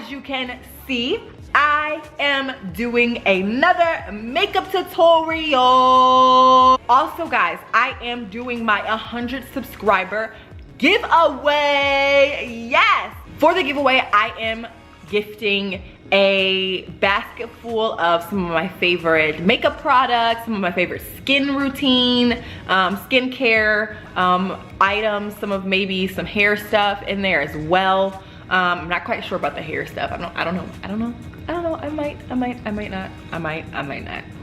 as you can see, I am doing another makeup tutorial. Also guys, I am doing my 100 subscriber giveaway. Yes, for the giveaway I am gifting a basket full of some of my favorite makeup products, some of my favorite skin routine, skincare items, some of maybe some hair stuff in there as well. I'm not quite sure about the hair stuff. I don't know. I might not,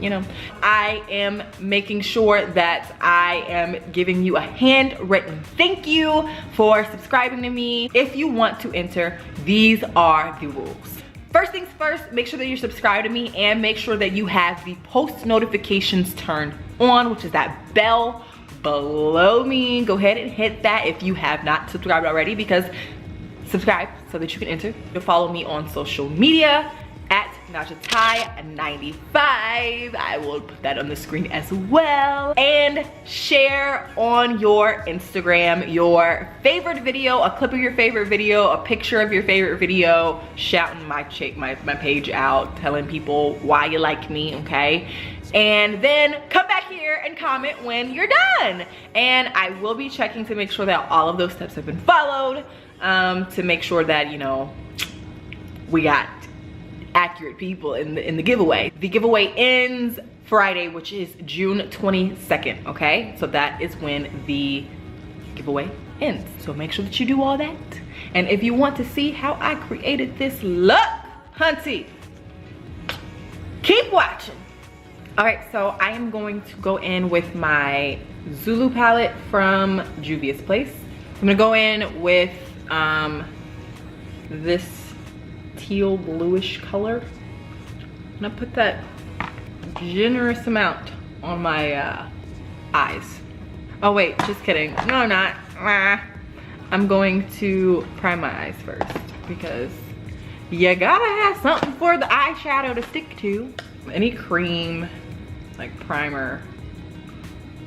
you know. I am making sure that I am giving you a handwritten thank you for subscribing to me. If you want to enter, these are the rules. First things first, make sure that you're subscribed to me and make sure that you have the post notifications turned on, which is that bell below me. Go ahead and hit that if you have not subscribed already, because subscribe so that you can enter. You'll follow me on social media at NajahTai95. I will put that on the screen as well. And share on your Instagram your favorite video, a clip of your favorite video, a picture of your favorite video, shouting my page out, telling people why you like me, okay? And then come back here and comment when you're done. And I will be checking to make sure that all of those steps have been followed, to make sure that, you know, we got accurate people in the giveaway. The giveaway ends Friday, which is June 22nd, okay? So that is when the giveaway ends. So make sure that you do all that. And if you want to see how I created this look, hunty, keep watching. All right, so I am going to go in with my Zulu palette from Juvia's Place. I'm gonna go in with this teal bluish color. I'm gonna put that generous amount on my eyes. Oh wait, just kidding. No, I'm not. I'm going to prime my eyes first because you gotta have something for the eyeshadow to stick to. Any cream, like primer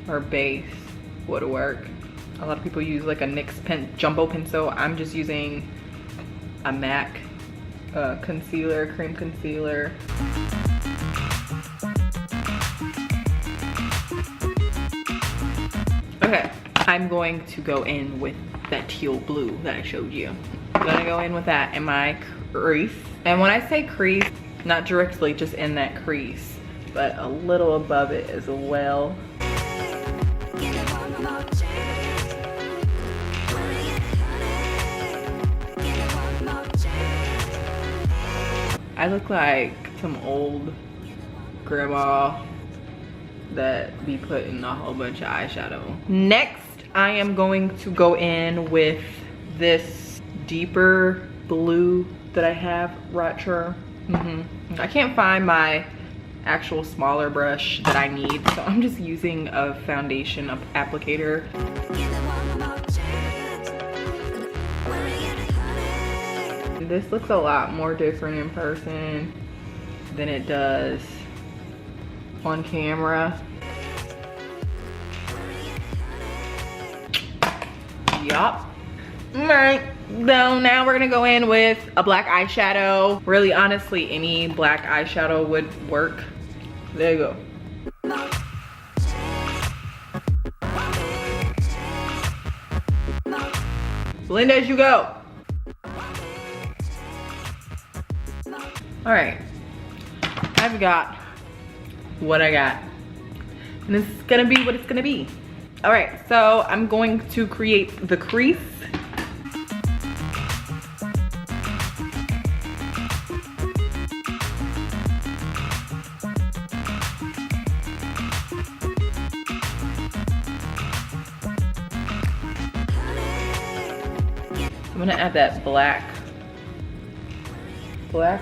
or base would work. A lot of people use like a NYX jumbo pencil. I'm just using a MAC concealer, cream concealer. Okay, I'm going to go in with that teal blue that I showed you. I'm gonna go in with that in my crease. And when I say crease, not directly just in that crease, but a little above it as well. I look like some old grandma that be putting a whole bunch of eyeshadow. Next, I am going to go in with this deeper blue that I have, Retro. I can't find my actual smaller brush that I need, so I'm just using a foundation applicator. This looks a lot more different in person than it does on camera. Yup. All right, so now we're gonna go in with a black eyeshadow. Really, honestly, any black eyeshadow would work. There you go. Blend as you go. All right, I've got what I got, and it's gonna be what it's gonna be. All right, so I'm going to create the crease. I'm gonna add that black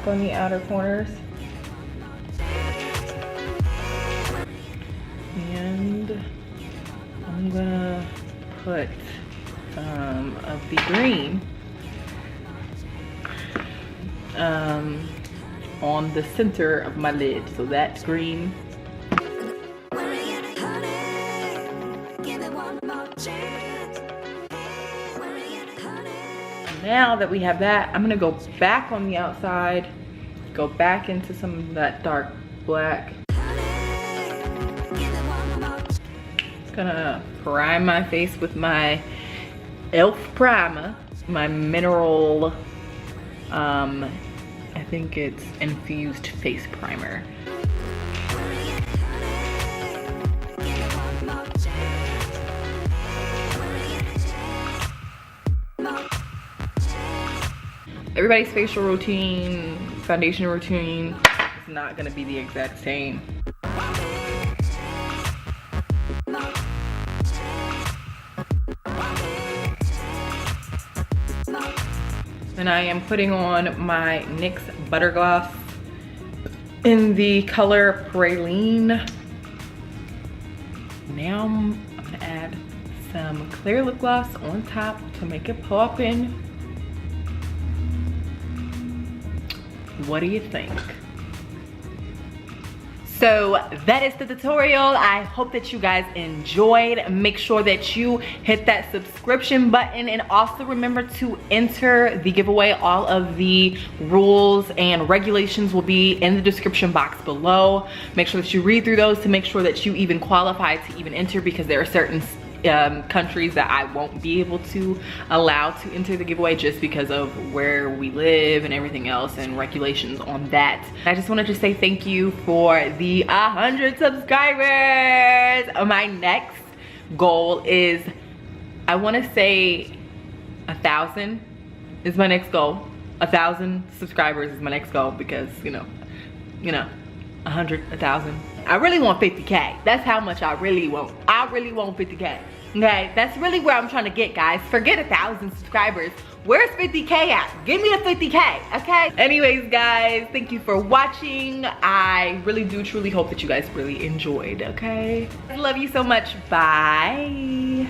on the outer corners. And I'm gonna put some of the green on the center of my lid. So that's green. now that we have that, I'm gonna go back on the outside, go back into some of that dark black. Gonna prime my face with my e.l.f. primer, my mineral, I think it's infused face primer. Everybody's facial routine, foundation routine is not gonna be the exact same. And I am putting on my NYX Butter Gloss in the color Praline. Now I'm gonna add some clear lip gloss on top to make it poppin'. What do you think? So that is the tutorial. I hope that you guys enjoyed. Make sure that you hit that subscription button, and also remember to enter the giveaway. All of the rules and regulations will be in the description box below. Make sure that you read through those to make sure that you even qualify to even enter, because there are certain countries that I won't be able to allow to enter the giveaway just because of where we live and everything else and regulations on that. I just wanted to say thank you for the 100 subscribers. My next goal is, I want to say 1,000 is my next goal. 1,000 subscribers is my next goal, because you know 100, 1,000. I really want 50K. That's how much I really want. I really want 50K. Okay, that's really where I'm trying to get, guys. Forget 1,000 subscribers. Where's 50K at? Give me the 50K, okay? Anyways, guys, thank you for watching. I really do truly hope that you guys really enjoyed, okay? I love you so much. Bye.